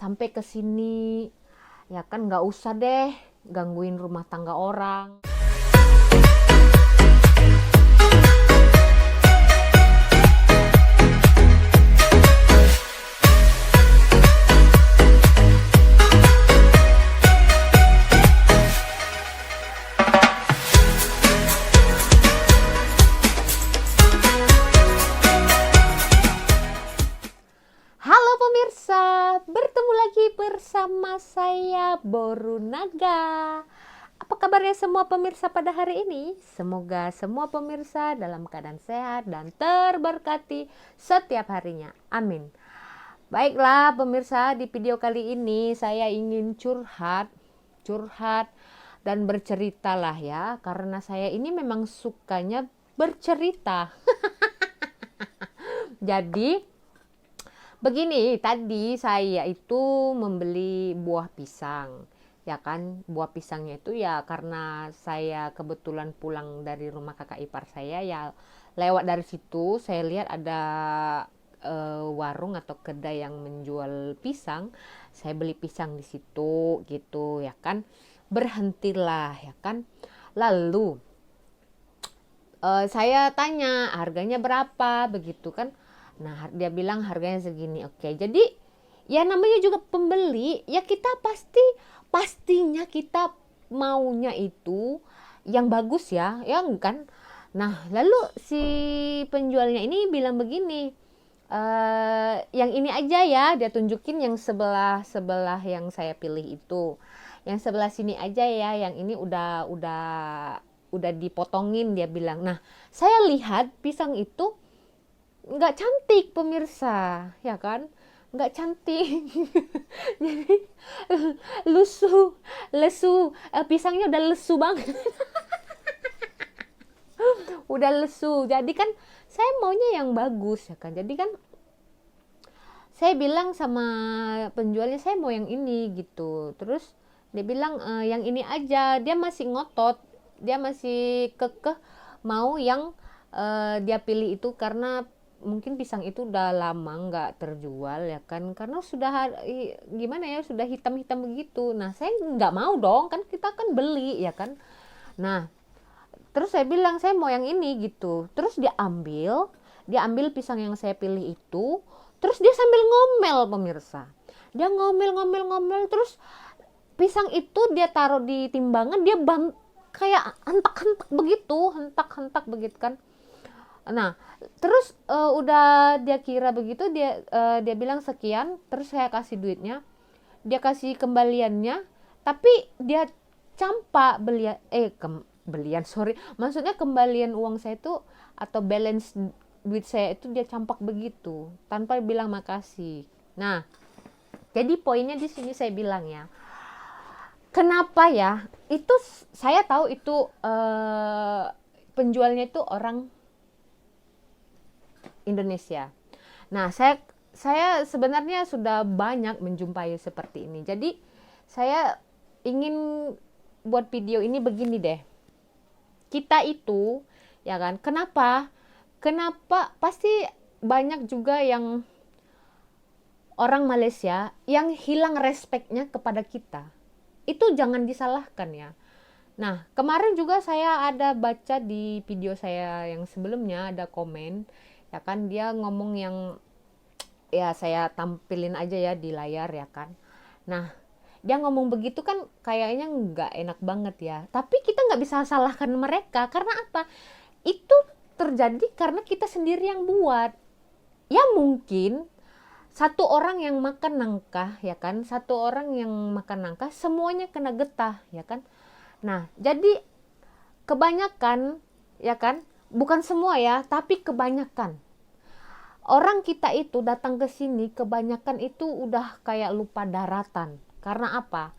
sampai ke sini, ya kan nggak usah deh gangguin rumah tangga orang. Halo pemirsa, bertemu lagi bersama saya Borunaga. Apa kabarnya semua pemirsa pada hari ini? Semoga semua pemirsa dalam keadaan sehat dan terberkati setiap harinya. Amin. Baiklah pemirsa, di video kali ini saya ingin curhat dan bercerita lah ya, karena saya ini memang sukanya bercerita. Jadi begini, tadi saya itu membeli buah pisang, ya kan? Buah pisangnya itu ya karena saya kebetulan pulang dari rumah kakak ipar saya, ya lewat dari situ saya lihat ada warung atau kedai yang menjual pisang. Saya beli pisang di situ gitu, ya kan? Berhentilah, ya kan? Lalu saya tanya harganya berapa begitu kan. Nah, dia bilang harganya segini. Oke, jadi ya namanya juga pembeli, ya kita pastinya kita maunya itu yang bagus ya kan. Nah, lalu si penjualnya ini bilang begini, yang ini aja ya, dia tunjukin yang sebelah yang saya pilih itu. Yang sebelah sini aja ya, yang ini udah dipotongin, dia bilang. Nah, saya lihat pisang itu nggak cantik pemirsa, ya kan, nggak cantik. Jadi lesu, pisangnya udah lesu banget. Udah lesu, jadi kan saya maunya yang bagus, ya kan. Jadi kan saya bilang sama penjualnya saya mau yang ini gitu. Terus dia bilang yang ini aja. Dia masih ngotot, dia masih kekeh mau yang dia pilih itu karena mungkin pisang itu udah lama nggak terjual, ya kan, karena sudah gimana ya, sudah hitam-hitam begitu. Nah, saya nggak mau dong, kan kita kan beli, ya kan. Nah, terus saya bilang saya mau yang ini gitu. Terus dia ambil pisang yang saya pilih itu. Terus dia sambil ngomel pemirsa, dia ngomel terus pisang itu dia taruh di timbangan, dia kayak hentak-hentak begitu kan. Nah, terus udah dia kira begitu, dia bilang sekian, terus saya kasih duitnya, dia kasih kembaliannya, tapi dia campak maksudnya kembalian uang saya itu atau balance duit saya itu dia campak begitu tanpa bilang makasih. Nah, jadi poinnya di sini saya bilang ya, kenapa ya? Itu saya tahu itu penjualnya itu orang Indonesia. Nah, saya sebenarnya sudah banyak menjumpai seperti ini. Jadi saya ingin buat video ini begini deh. Kita itu, ya kan, kenapa pasti banyak juga yang orang Malaysia yang hilang respeknya kepada kita. Itu jangan disalahkan ya. Nah, kemarin juga saya ada baca di video saya yang sebelumnya, ada komen, ya kan, dia ngomong yang ya saya tampilin aja ya di layar, ya kan. Nah, dia ngomong begitu kan kayaknya nggak enak banget ya. Tapi kita nggak bisa salahkan mereka, karena apa? Itu terjadi karena kita sendiri yang buat. Ya mungkin satu orang yang makan nangka, ya kan, satu orang yang makan nangka semuanya kena getah, ya kan. Nah, jadi kebanyakan, ya kan, bukan semua ya, tapi kebanyakan orang kita itu datang ke sini, kebanyakan itu udah kayak lupa daratan. Karena apa?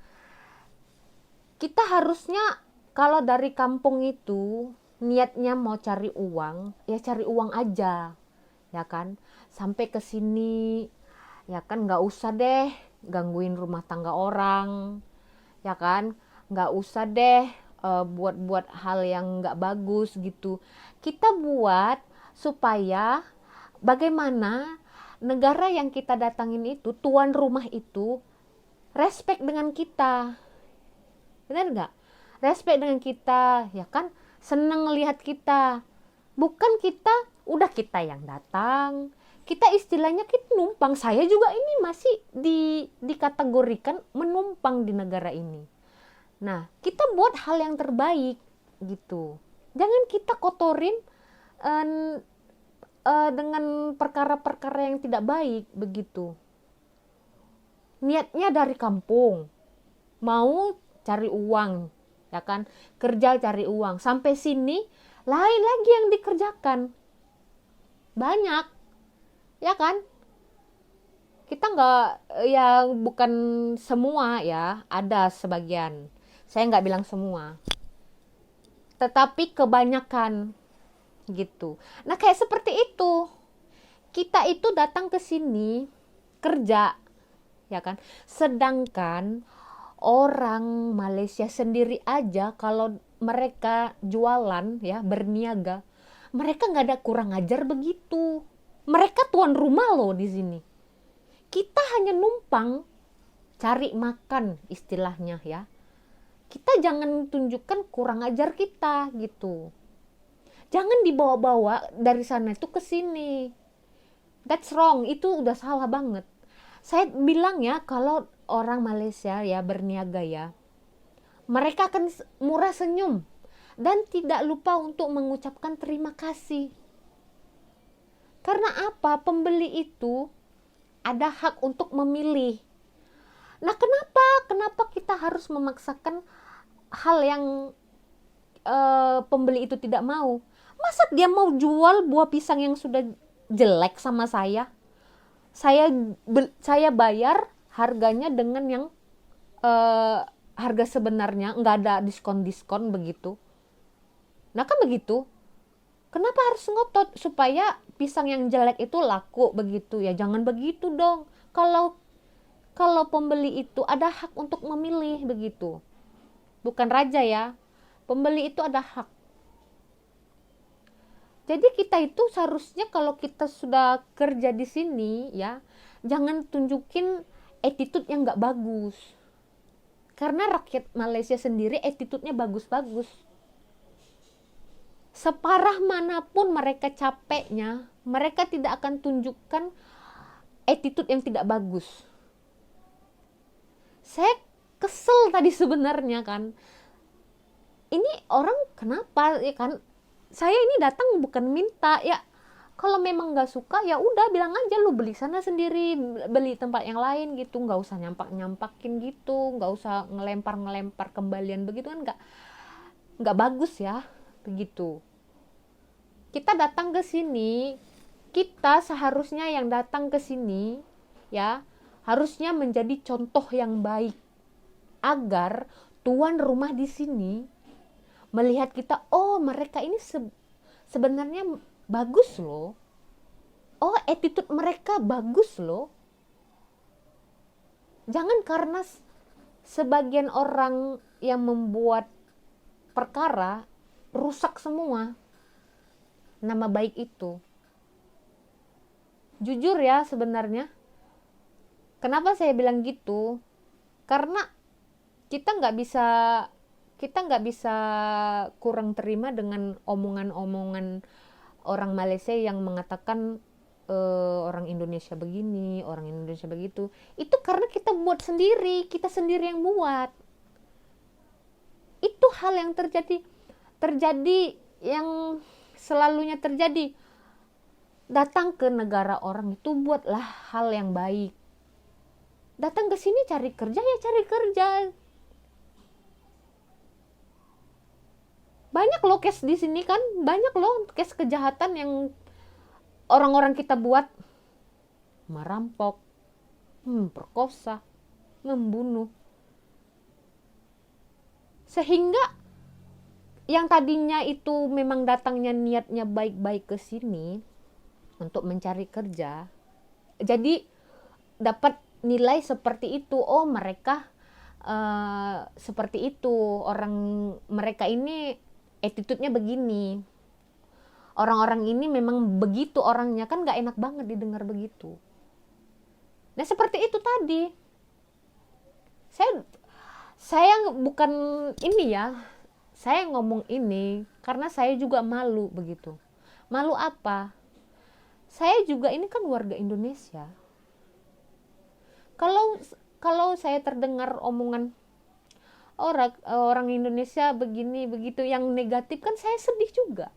Kita harusnya kalau dari kampung itu niatnya mau cari uang, ya cari uang aja, ya kan. Sampai ke sini, ya kan, nggak usah deh gangguin rumah tangga orang, ya kan. Nggak usah deh buat hal yang nggak bagus gitu. Kita buat supaya bagaimana negara yang kita datangin itu, tuan rumah itu respect dengan kita, benar nggak? Respect dengan kita, ya kan? Seneng lihat kita, bukan kita udah kita yang datang, kita istilahnya kita numpang. Saya juga ini masih dikategorikan menumpang di negara ini. Nah, kita buat hal yang terbaik gitu. Jangan kita kotorin dengan perkara-perkara yang tidak baik begitu. Niatnya dari kampung, mau cari uang, ya kan? Kerja cari uang. Sampai sini lain lagi yang dikerjakan. Banyak, ya kan? Kita nggak, ya bukan semua ya, ada sebagian. Saya nggak bilang semua. Tetapi kebanyakan gitu. Nah, kayak seperti itu. Kita itu datang ke sini kerja, ya kan? Sedangkan orang Malaysia sendiri aja kalau mereka jualan ya, berniaga, mereka nggak ada kurang ajar begitu. Mereka tuan rumah loh di sini. Kita hanya numpang cari makan istilahnya ya. Kita jangan tunjukkan kurang ajar kita gitu. Jangan dibawa-bawa dari sana itu ke sini. That's wrong, itu udah salah banget. Saya bilang ya, kalau orang Malaysia ya berniaga ya, mereka akan murah senyum dan tidak lupa untuk mengucapkan terima kasih. Karena apa? Pembeli itu ada hak untuk memilih. Nah, kenapa kita harus memaksakan hal yang pembeli itu tidak mau? Masa dia mau jual buah pisang yang sudah jelek sama saya? Saya bayar harganya dengan yang harga sebenarnya, nggak ada diskon begitu. Nah kan begitu. Kenapa harus ngotot supaya pisang yang jelek itu laku begitu? Ya jangan begitu dong. Kalau pembeli itu ada hak untuk memilih begitu. Bukan raja ya. Pembeli itu ada hak. Jadi kita itu seharusnya kalau kita sudah kerja di sini ya, jangan tunjukin attitude yang nggak bagus. Karena rakyat Malaysia sendiri attitude-nya bagus-bagus. Separah manapun mereka capeknya, mereka tidak akan tunjukkan attitude yang tidak bagus. Saya kesel tadi sebenarnya kan. Ini orang kenapa ya kan? Saya ini datang bukan minta ya. Kalau memang nggak suka ya udah bilang aja, lu beli sana sendiri, beli tempat yang lain gitu, nggak usah nyampakin gitu, nggak usah ngelempar kembalian begitu kan, nggak bagus ya begitu. Kita datang ke sini, kita seharusnya yang datang ke sini ya harusnya menjadi contoh yang baik agar tuan rumah di sini melihat kita, oh mereka ini sebenarnya bagus loh. Oh, attitude mereka bagus loh. Jangan karena sebagian orang yang membuat perkara rusak semua nama baik itu. Jujur ya sebenarnya. Kenapa saya bilang gitu? Karena kita nggak bisa kurang terima dengan omongan-omongan orang Malaysia yang mengatakan orang Indonesia begini, orang Indonesia begitu. Itu karena kita buat sendiri, kita sendiri yang buat. Itu hal yang terjadi yang selalunya terjadi. Datang ke negara orang itu buatlah hal yang baik. Datang ke sini cari kerja ya cari kerja. Banyak loh case di sini kan, banyak loh case kejahatan yang orang-orang kita buat, merampok, perkosa, membunuh. Sehingga yang tadinya itu memang datangnya niatnya baik-baik ke sini untuk mencari kerja, jadi dapat nilai seperti itu. Oh mereka seperti itu, orang mereka ini attitude-nya begini, orang-orang ini memang begitu orangnya, kan gak enak banget didengar begitu. Nah seperti itu tadi, Saya bukan ini ya, saya ngomong ini karena saya juga malu begitu. Malu apa? Saya juga ini kan warga Indonesia. Kalau kalau saya terdengar omongan orang Indonesia begini begitu yang negatif, kan saya sedih juga.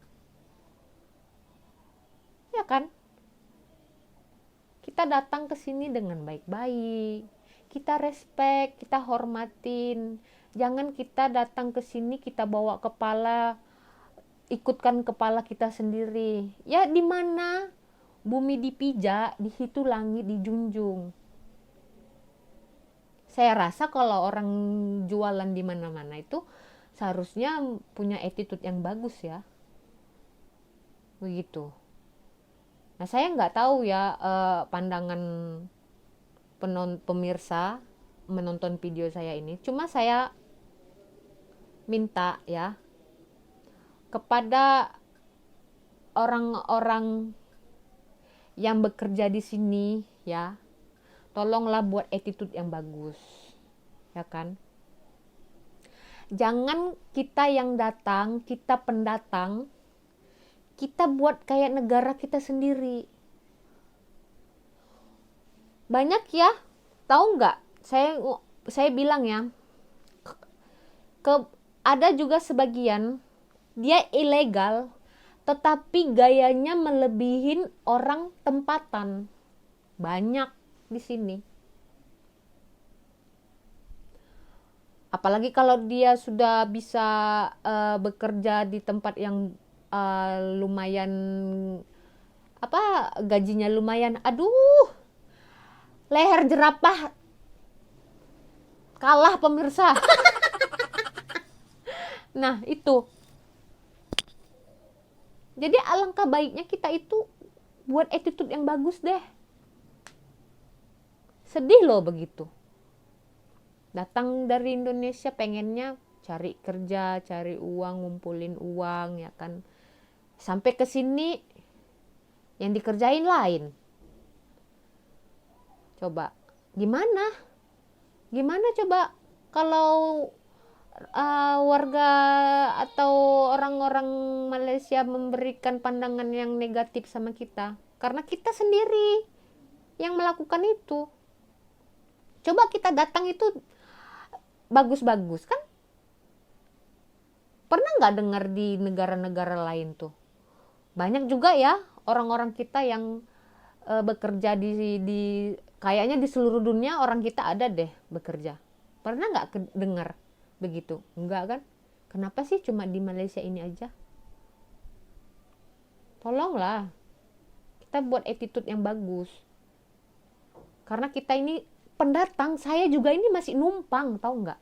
Ya kan? Kita datang ke sini dengan baik-baik. Kita respect, kita hormatin. Jangan kita datang ke sini kita bawa kepala, ikutkan kepala kita sendiri. Ya di mana bumi dipijak, di situ langit dijunjung. Saya rasa kalau orang jualan di mana-mana itu seharusnya punya attitude yang bagus ya. Begitu. Nah, saya nggak tahu ya pandangan pemirsa menonton video saya ini. Cuma saya minta ya kepada orang-orang yang bekerja di sini ya, tolonglah buat attitude yang bagus, ya kan? Jangan kita yang datang, kita pendatang, kita buat kayak negara kita sendiri. Banyak ya, tahu nggak? Saya bilang ya, ada juga sebagian dia ilegal, tetapi gayanya melebihin orang tempatan. Banyak di sini. Apalagi kalau dia sudah bisa bekerja di tempat yang lumayan gajinya lumayan. Aduh, leher jerapah kalah pemirsa. Nah itu, jadi alangkah baiknya kita itu buat attitude yang bagus deh. Sedih loh begitu. Datang dari Indonesia pengennya cari kerja, cari uang, ngumpulin uang, ya kan. Sampai ke sini yang dikerjain lain. Coba, gimana? Gimana coba kalau warga atau orang-orang Malaysia memberikan pandangan yang negatif sama kita? Karena kita sendiri yang melakukan itu. Coba kita datang itu bagus-bagus kan? Pernah nggak dengar di negara-negara lain tuh? Banyak juga ya orang-orang kita yang bekerja di kayaknya di seluruh dunia orang kita ada deh bekerja. Pernah nggak dengar begitu? Enggak kan? Kenapa sih cuma di Malaysia ini aja? Tolonglah kita buat attitude yang bagus. Karena kita ini pendatang, saya juga ini masih numpang, tahu nggak?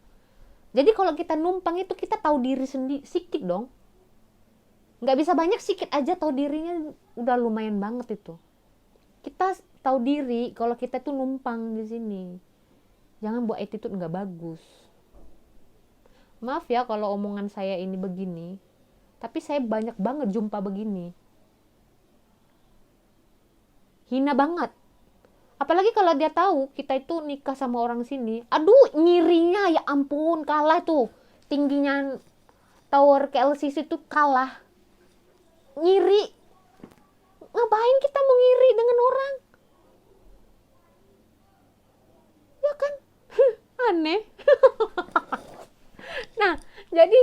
Jadi kalau kita numpang itu kita tahu diri sendiri sedikit dong. Nggak bisa banyak, sedikit aja tahu dirinya udah lumayan banget itu. Kita tahu diri kalau kita tuh numpang di sini. Jangan buat attitude nggak bagus. Maaf ya kalau omongan saya ini begini, tapi saya banyak banget jumpa begini. Hina banget. Apalagi kalau dia tahu kita itu nikah sama orang sini. Aduh, nyirinya ya ampun, kalah tuh. Tingginya tower KLCC itu kalah. Ngiri. Ngapain kita mau ngiri dengan orang? Ya kan? Aneh. Nah, jadi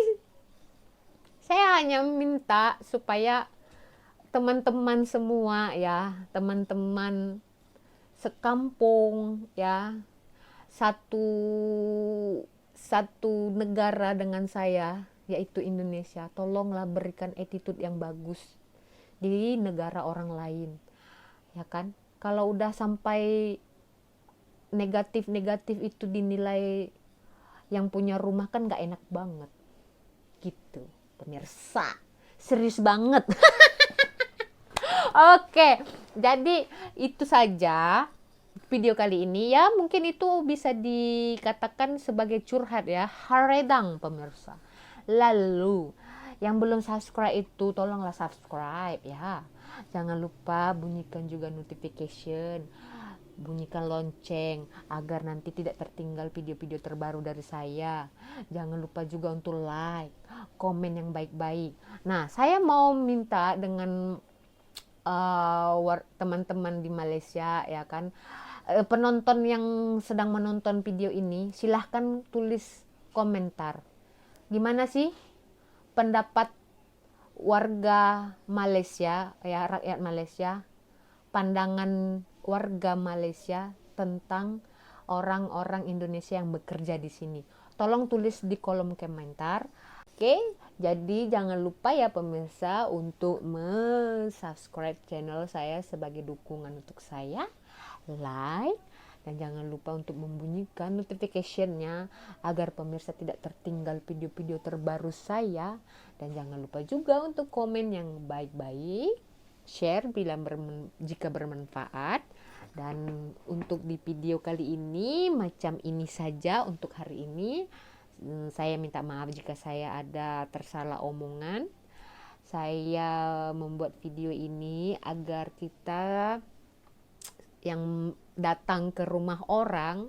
saya hanya minta supaya teman-teman semua ya, teman-teman sekampung ya, satu negara dengan saya yaitu Indonesia, tolonglah berikan attitude yang bagus di negara orang lain, ya kan? Kalau udah sampai negatif itu dinilai yang punya rumah kan nggak enak banget gitu pemirsa, serius banget. Oke, jadi itu saja video kali ini ya, mungkin itu bisa dikatakan sebagai curhat ya, haredang pemirsa. Lalu yang belum subscribe itu tolonglah subscribe ya, jangan lupa bunyikan juga notification. bunyikan lonceng agar nanti tidak tertinggal video-video terbaru dari saya. Jangan lupa juga untuk like, komen yang baik-baik. Nah, saya mau minta dengan teman-teman di Malaysia ya kan, penonton yang sedang menonton video ini, silahkan tulis komentar. Gimana sih pendapat warga Malaysia, ya rakyat Malaysia, pandangan warga Malaysia tentang orang-orang Indonesia yang bekerja di sini. Tolong tulis di kolom komentar. Oke, jadi jangan lupa ya pemirsa untuk subscribe channel saya sebagai dukungan untuk saya, like, dan jangan lupa untuk membunyikan notification-nya agar pemirsa tidak tertinggal video-video terbaru saya. Dan jangan lupa juga untuk komen yang baik-baik, share jika bermanfaat. Dan untuk di video kali ini macam ini saja untuk hari ini. Saya minta maaf jika saya ada tersalah omongan. Saya membuat video ini agar kita yang datang ke rumah orang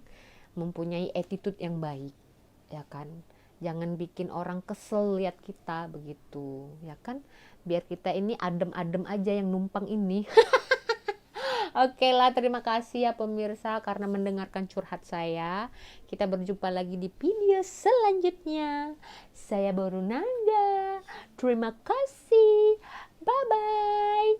mempunyai attitude yang baik, ya kan? Jangan bikin orang kesel lihat kita begitu, ya kan? Biar kita ini adem-adem aja yang numpang ini. Oke lah, terima kasih ya pemirsa karena mendengarkan curhat saya. Kita berjumpa lagi di video selanjutnya. Saya Baru Nanda. Terima kasih. Bye-bye.